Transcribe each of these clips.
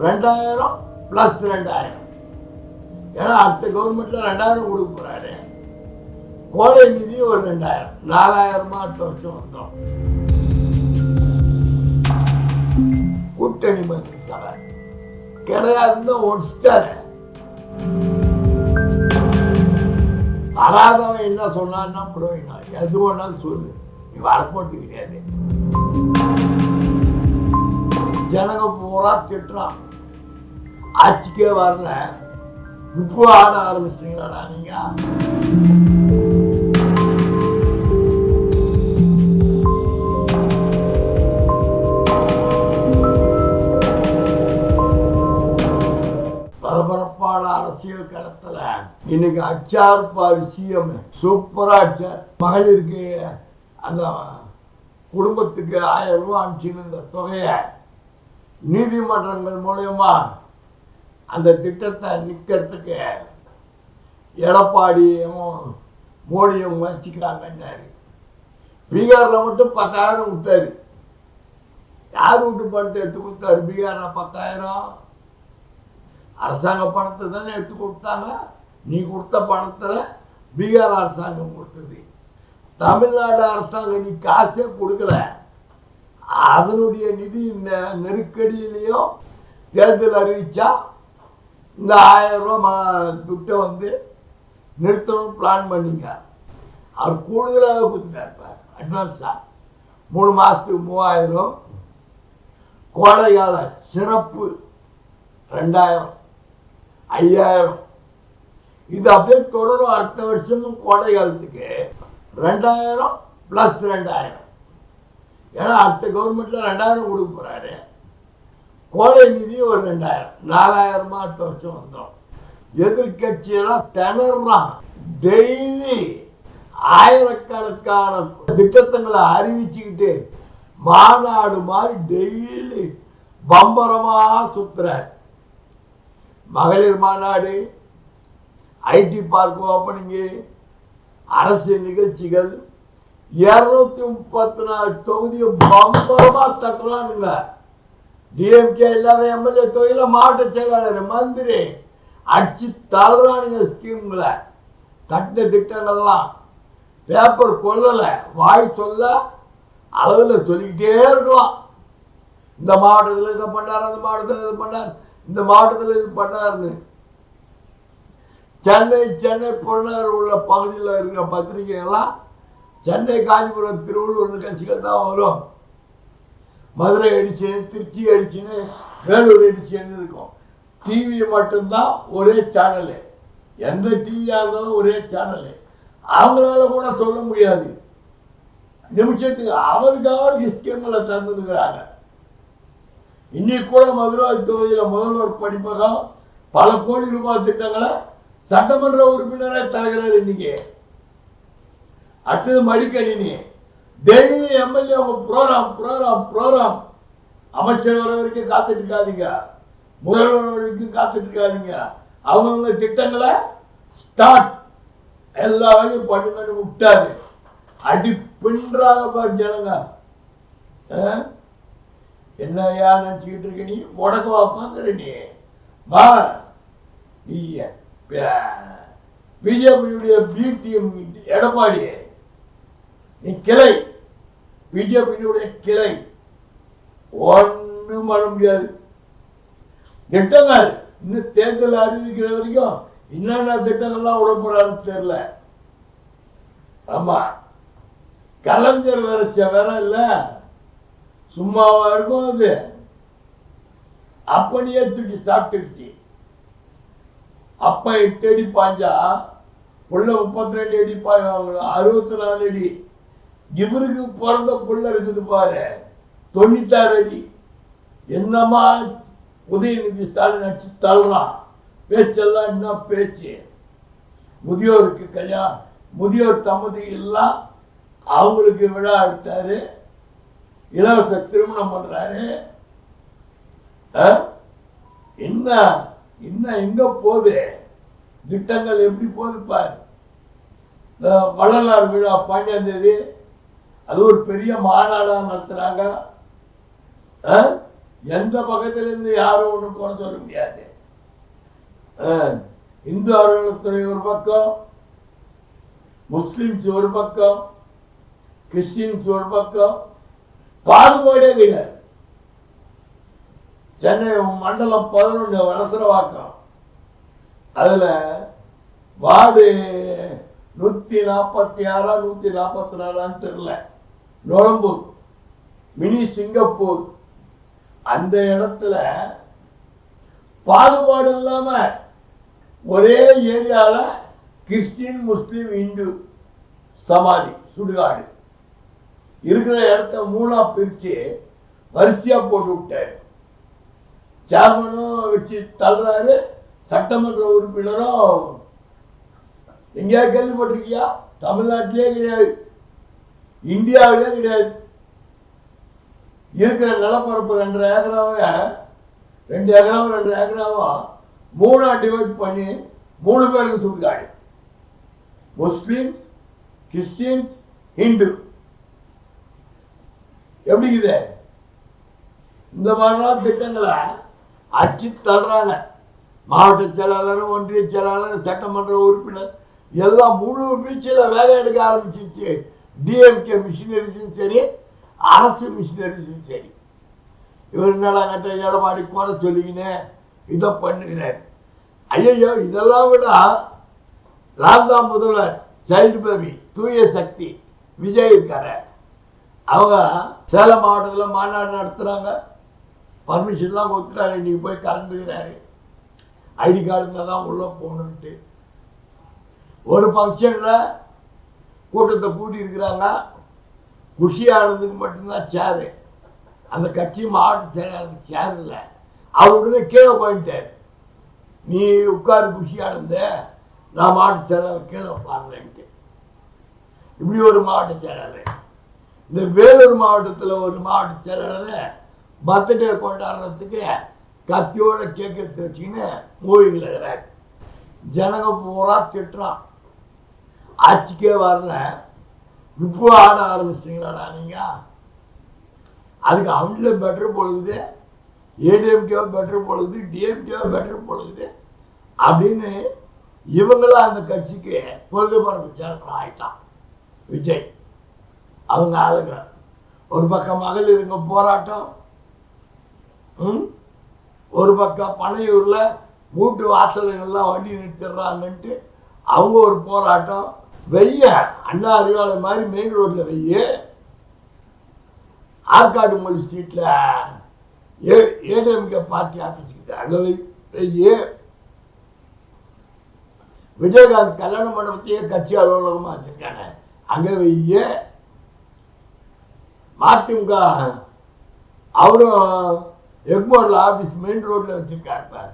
2000 + 2000. ஏன்னா அடுத்த கவர்மெண்ட்ல 2000 கொடுக்க போறாரு. கோடை நிதி ஒரு 2000, 4000 அடுத்த வருஷம் வந்துடும். கூட்டணி மந்திரி சபை கிடையாதுன்னு ஒடிச்சிட்டாரு. வராதவன் என்ன சொன்னான்னா புரோகினா எது வேணாலும் சொல்லு, நீ வரப்போறது கிடையாது. ஜனங்க பூரா திட்டுறான், ஆட்சிக்கே வரல, இப்போ ஆட ஆரம்பிச்சிட்டீங்களா நீங்க? பரபரப்பான அரசியல் களத்துல இன்னைக்கு அச்சார் பாரு சிஎம் சூப்பரா அச்சார். மகளிருக்கு அந்த குடும்பத்துக்கு 1000 ரூபாய் அனுப்பிச்சிருந்த தொகையை நீதிமன்றங்கள் மூலமா அந்த திட்டத்தை நிக்கிறதுக்கு எடப்பாடியும் மோடியும் முயற்சிக்கிறாங்கன்னாரு. பீகார்ல மட்டும் 10,000 கொடுத்தாரு. யார் வீட்டு பணத்தை எடுத்து கொடுத்தாரு? பீகார்ல 10,000 அரசாங்க பணத்தை தானே எடுத்து கொடுத்தாங்க. நீ கொடுத்த பணத்துல பீகார் அரசாங்கம் கொடுத்தது. தமிழ்நாடு அரசாங்கம் நீ காசே கொடுக்கல. அதனுடைய நிதி நெருக்கடியிலையும் தேர்தல் அறிவிச்சா இந்த 1000 ரூபாய் துட்டை நிறுத்தணும் பிளான் பண்ணிங்க. அவர் கூடுதலாக கொடுத்துட்டார் அட்வான்ஸா. 3 மாசத்துக்கு 3000, கோடைகால சிறப்பு 2000, 5000. இது அப்படியே தொடரும். அடுத்த வருஷமும் கோடை காலத்துக்கு 2000 + 2000. ஏன்னா அடுத்த கவர்மெண்ட்ல 2000 கொடுக்க போறாரு. கோடை நிதி ஒரு 2000, 4000 அடுத்த வருஷம் வந்துடும். எதிர்கட்சியெல்லாம் திணறான். டெய்லி ஆயிரக்கணக்கான திட்டங்களை அறிவிச்சுக்கிட்டு மாநாடு மாதிரி டெய்லி பம்பரமா சுத்துறார். மகளிர் மாநாடு, ஐடி பார்க் ஓப்பனிங்கு, அரசு நிகழ்ச்சிகள், 234 தொகுதியை பம்பரமா தட்டலானுங்க. டிஎம்கே இல்லாத எம்எல்ஏ தொகுதியில மாவட்ட செயலாளர், மந்திரி அடிச்சு தள்ளுறானுங்க. ஸ்கீம்களை கட்டின திட்டங்கள்லாம் பேப்பர் கொள்ளல, வாய் சொல்ல அளவில் சொல்லிக்கிட்டே இருக்கலாம். இந்த மாவட்டத்தில் இதை பண்ணார், அந்த மாவட்டத்தில் இதை பண்ணார், இந்த மாவட்டத்தில் இது பண்ணாருன்னு. சென்னை புறநகர் உள்ள பகுதியில் இருக்கிற பத்திரிகைகள்லாம் சென்னை, காஞ்சிபுரம், திருவள்ளூர் கட்சிகள் தான் வரும். Madurai edition, Trichy edition, Vellore edition இருக்கும். டிவி மட்டும்தான் ஒரே சேனலு. எந்த டிவியாக இருந்தாலும் ஒரே சேனலு. அவங்களால கூட சொல்ல முடியாது. நிமிஷத்துக்கு அவருக்கு ஸ்கீம்களை தந்துருக்கிறாங்க. இன்னைக்கு கூட மதுரை தொகுதியில் முதல்வர் படிப்பகம் பல கோடி ரூபாய் திட்டங்களை சட்டமன்ற உறுப்பினரே தருகிறார். இன்னைக்கு அடுத்தது மடிக்கணினி. Daily MLA programme. அமைச்சர் வர வரைக்கும் காத்துட்டு இருக்காதீங்க, முதல்வர் வரைக்கும் காத்துட்டு இருக்காதீங்க. அவங்கவுங்க திட்டங்களை ஸ்டார்ட் எல்லா வேலையும் பண்ணுங்கன்னு விட்டாரு. அடி பின்றாக பாரு ஜனங்க. என்னையா நினைச்சுக்கிட்டு இருக்க நீ? முடக்க வாப்பாங்கிற நீ வா. நீ பிஜேபியுடைய பி டீம் எடப்பாடி, நீ கிளை, பிஜேபியுடைய கிளை. ஒன்றும் பண்ண முடியாது. திட்டங்கள் இன்னும் தேர்தல் அறிவிக்கிற வரைக்கும் என்னென்ன திட்டங்கள்லாம் விட போறாருன்னு தெரியல. ஆமா, கலைஞர் வரைச்ச வேற இல்ல, சும்மாவா இருக்கும் அது. அப்பனையே தூக்கி சாப்பிட்டுருச்சு. அப்ப 8 அடி பாஞ்சா புள்ள 32 அடி பாய்வாங்க, 64 அடி. இவருக்கு பிறந்த புள்ள இருக்குது பாரு 96 அடி. என்னமா உதயநிதி ஸ்டாலின் அடிச்சு தள்ளுறான். பேச்செல்லாம் என்ன பேச்சு? முதியோருக்கு கல்யாணம், முதியோர் தம்பதி எல்லாம் அவங்களுக்கு விழா எடுத்தாரு, இலவச திருமணம் பண்றாரு. என்ன என்ன எங்க போகுது? திட்டங்கள் எப்படி போகுது பாரு. வள்ளலார் விழா 12ஆம் தேதி, அது ஒரு பெரிய மாநாடா நடத்துறாங்க. எந்த பக்கத்திலிருந்து யாரும் ஒன்று போன சொல்ல முடியாது. இந்து அறநிலைத்துறை ஒரு பக்கம், முஸ்லிம்ஸ் ஒரு பக்கம், கிறிஸ்டின்ஸ் ஒரு பக்கம், பாகுபாடே கிடையாது. சென்னை மண்டலம் 11 வளசரவாக்கம், அதுல வார்டு 146 144 தெரியல, நுழம்பூர் மினி சிங்கப்பூர், அந்த இடத்துல பாகுபாடு இல்லாம ஒரே ஏரியால கிறிஸ்டின் முஸ்லிம் இந்து சமாதி சுடுகாடு இருக்கிற இடத்த 3ஆ பிரிச்சு வரிசையா போட்டு விட்டாரு. சேர்மனும் வச்சு தள்ளுறாரு, சட்டமன்ற உறுப்பினரும். எங்கேயா கேள்விப்பட்டிருக்கியா? தமிழ்நாட்டிலே கிடையாது, இந்தியாவிலே கிடையாது. இருக்கிற நிலப்பரப்பு 2 ஏக்கராவை 2 ஏக்கராவும் 2 ஏக்கராவா 3ஆ டிவைட் பண்ணி 3 பேருக்கு சுடுகாடு. Muslims, Christians, Hindu. எப்படி இது? இந்த மாதிரிலாம் திட்டங்களை அச்சு தள்ளுறாங்க. மாவட்ட செயலாளர், ஒன்றிய செயலாளர், சட்டமன்ற உறுப்பினர் எல்லாம் முழு வீச்சில் வேலை எடுக்க ஆரம்பிச்சிருச்சு. டிஎம்கே மிஷினரிஸும் சரி, அரசு மிஷினரிஸும் சரி. இவர் நலங்கட்ட எடப்பாடி குறை சொல்லிக்கினே இதை பண்ணுகிறார். ஐயோ, இதெல்லாம் விட ராம்தா முதல்வர் சைல்டு பேபி தூய சக்தி விஜய் இருக்காரு. அவங்க சேலம் மாவட்டத்தில் மாநாடு நடத்துகிறாங்க, பர்மிஷன்லாம் கொடுத்துட்டாரு. இன்னைக்கு போய் கலந்துக்கிறாரு. ஐடி கார்டுல தான் உள்ள போகணுன்ட்டு ஒரு ஃபங்க்ஷனில் கூட்டத்தை கூட்டி இருக்கிறாங்க. குஷியானதுக்கு மட்டும்தான் சேரு. அந்த கட்சி மாவட்ட செயலாளருக்கு சேர் இல்லை. அவருடனே கீழே போயிட்டார். நீ உட்காரு குஷியானந்த, நான் மாவட்ட செயலாளர் கீழே பாருன்ட்டு. இப்படி ஒரு மாவட்ட செயலாளர். இந்த வேலூர் மாவட்டத்தில் ஒரு மாவட்ட செயலாளர் பர்த்டே கொண்டாடுறதுக்கு கத்தியோட கேக் எடுத்து வச்சுக்கின்னு மூவிங்கில் இருக்கிறார். ஜனங்க பூரா திட்டுறான். ஆட்சிக்கே வரல, இப்போ ஆட ஆரம்பிச்சிங்களா நீங்க? அதுக்கு அவங்களே பெட்டர் போடுது, ஏடிஎம்கே பெட்டர் போடுது, டிஎம்கே பெட்டர் போடுது அப்படின்னு இவங்களும் அந்த கட்சிக்கு கொள்கை பரப்பு சேர்க்கிற ஆயிட்டான் விஜய். அவங்க ஆளுங்க ஒரு பக்கம் மகளிருங்க போராட்டம், ஒரு பக்கம் பனையூர்ல வீட்டு வாசல்கள்லாம் வண்டி நிறுத்திடுறாங்கன்ட்டு அவங்க ஒரு போராட்டம். வெய்ய அண்ணா அறிவாலயம் மாதிரி மெயின் ரோட்ல வெய்ய, ஆற்காடு மொழி ஸ்ட்ரீட்ல ஏடிஎம்கே பார்ட்டி ஆஃபீஸ்கிட்ட அங்க வெய்ய, விஜயகாந்த் கல்யாண மண்டபத்தையே கட்சி அலுவலகமா வச்சிருக்காங்க அங்க வெய்ய, மதிமுக அவரும் எக்மோர்ல ஆபீஸ் மெயின் ரோட்ல வச்சிருக்காரு.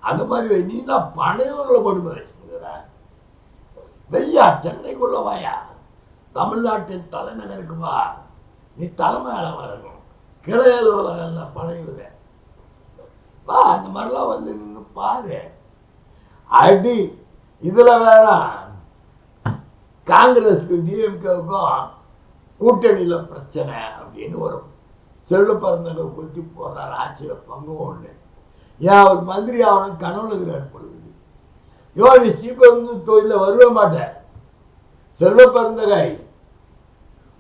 அந்த மாதிரி நீ தான் பனையூர்ல போட்டு வச்சுக்கிற வெய்யா, சென்னைக்குள்ள வாயா, தமிழ்நாட்டின் தலைநகருக்கு வா, நீ தலைமையில வரணும், கிளை அலுவலகம் பனையூர் வா. அந்த மாதிரிலாம் வந்து நின்று பாரு. அடி இதுல வேற காங்கிரஸுக்கு டிஎம்கேவுக்கும் கூட்டணியில பிரச்சனை அப்படின்னு ஒரு செல்ல பிறந்தவங்க கொட்டி போறாரு. ஆட்சியில பங்கு ஒண்ணு. ஏன் அவர் மந்திரி ஆகணும் கனவுலுகிறார் பொழுது. யோகி சீக்கிரம் தொழில வருவே மாட்டேன். செல்வ பிறந்தகாய்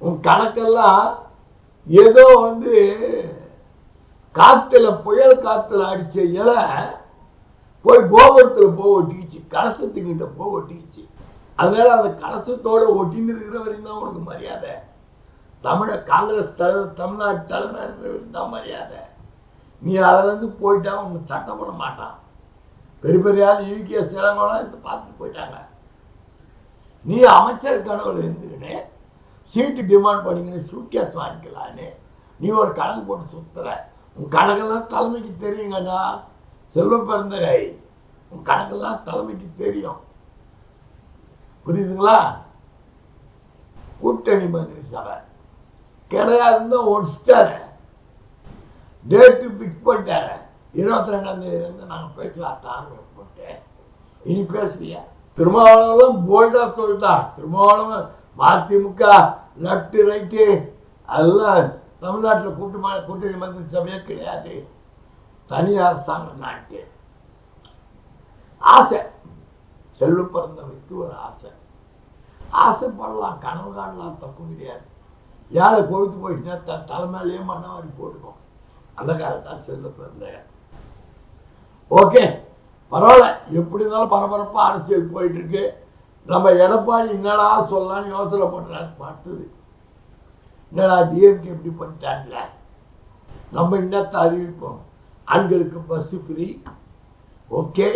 உன் கணக்கெல்லாம் ஏதோ வந்து காத்துல புயல் காத்துல அடிச்ச இலை போய் கோபுரத்துல போய் ஒட்டிக்கிச்சு, கலசத்துக்கிட்ட போய் ஒட்டிக்கிச்சு. அதனால அந்த கலசத்தோட ஒட்டின்னு இருக்கிற வரைக்கும் தான் உனக்கு மரியாதை. காங்கிரஸ் தலைவர், தமிழ்நாட்டு தலைவர் தான் மரியாதை. நீ அதுலேருந்து போயிட்டா உனக்கு சட்டம் பண்ண மாட்டான். பெரிய பெரிய ஆள் ஈவிகே சிலங்கெல்லாம் இதை பார்த்துட்டு போயிட்டாங்க. நீ அமைச்சர் கனவுல இருந்துக்கின்னு சீட்டு டிமாண்ட் பண்ணிக்கின்னு சூட்கேஸ் வாங்கிக்கலான்னு நீ ஒரு கணக்கு போட்டு சுத்துற. உன் கணக்கெல்லாம் தலைமைக்கு தெரியுங்கண்ணா. செல்வ பிறந்தகை, உன் கணக்கெல்லாம் தலைமைக்கு தெரியும். புரியுதுங்களா? கூட்டணி மந்திரி சபை கிடையாதுன்னு ஒடிச்சிட்டாரு. டேட்டு பிக்ஸ் பண்ணிட்டாரு. 22ஆம் தேதியிலேருந்து நாங்கள் பேச்சுவார்த்தை ஆரம்பிப்போட்டு. இனி பேசுறியா? திருமாவளவன் போல்டா சொல்லிட்டார். திருமாவளவன் மதிமுக லெப்ட் ரைட்டு அதெல்லாம் தமிழ்நாட்டில் கூட்டணி மந்திரி சபையே கிடையாது தனி அரசாங்கம் நாட்டு ஆசை. செல்வ பிறந்தவருக்கு ஒரு ஆசை. ஆசைப்படலாம், கனவு காணலாம், தப்பு கிடையாது. ஏழை கொழுத்து போயிடுச்சுன்னா தலைமையிலேயே மண்ணவாரி போட்டுக்கும். அந்த காலத்தான் செல்வ பிறந்த. ஓகே, பரவாயில்ல. எப்படி இருந்தாலும் பரபரப்பா அரசியல் போயிட்டு இருக்கு. நம்ம எடப்பாடி என்னடா சொல்லலாம்னு யோசனை பண்றாரு. பார்த்தது என்னடா டிஎம்கே எப்படி பண்ணிட்டாங்களே, நம்ம என்னத்தை அறிவிப்போம். ஆண்களுக்கு பஸ் ஃப்ரீ. ஓகே,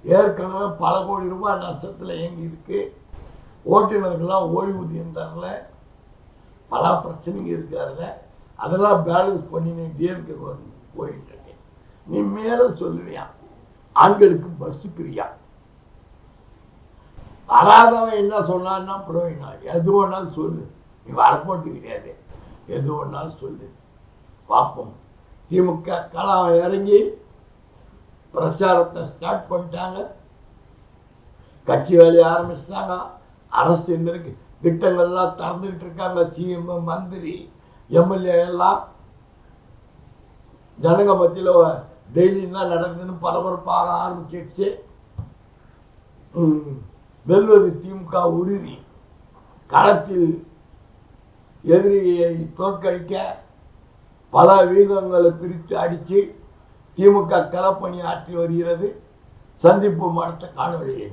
ஏற்கனவே பல கோடி ரூபாய் நஷ்டத்தில் இயங்கி இருக்கு. ஓட்டுநர்கள்லாம் ஓய்வூதியம் தரல, பல பிரச்சனைங்க இருக்காதுல. அதெல்லாம் பேலன்ஸ் பண்ணி நீ டிஎம்கே போயிட்டு இருக்கு. நீ மேலும் சொல்லுவியா ஆண்களுக்கு பஸ் ஃப்ரீயா? வராதவன் என்ன சொன்னான்னா புரோகினா, எது வேணாலும் சொல்லு, நீ வரப்போட்டு கிடையாது. எது வேணாலும் சொல்லு, பார்ப்போம். திமுக களம் இறங்கி பிரச்சாரத்தை ஸ்டார்ட் பண்ணிட்டாங்க. கட்சி வேலையை ஆரம்பிச்சிட்டாங்க. அரசு இருக்கு, திட்டங்கள்லாம் திறந்துகிட்டு இருக்காங்க. சிஎம், மந்திரி, எம்எல்ஏ எல்லாம் ஜனங்க மத்தியில் டெய்லி என்ன நடக்குதுன்னு பரபரப்பாக ஆரம்பிச்சிடுச்சு. வெல்வது திமுக உறுதி. களத்தில் எதிரியை தோற்கடிக்க பல வீகங்களை பிரித்து அடித்து திமுக களப்பணி ஆற்றி வருகிறது. சந்திப்பு அடுத்த காணொளியை.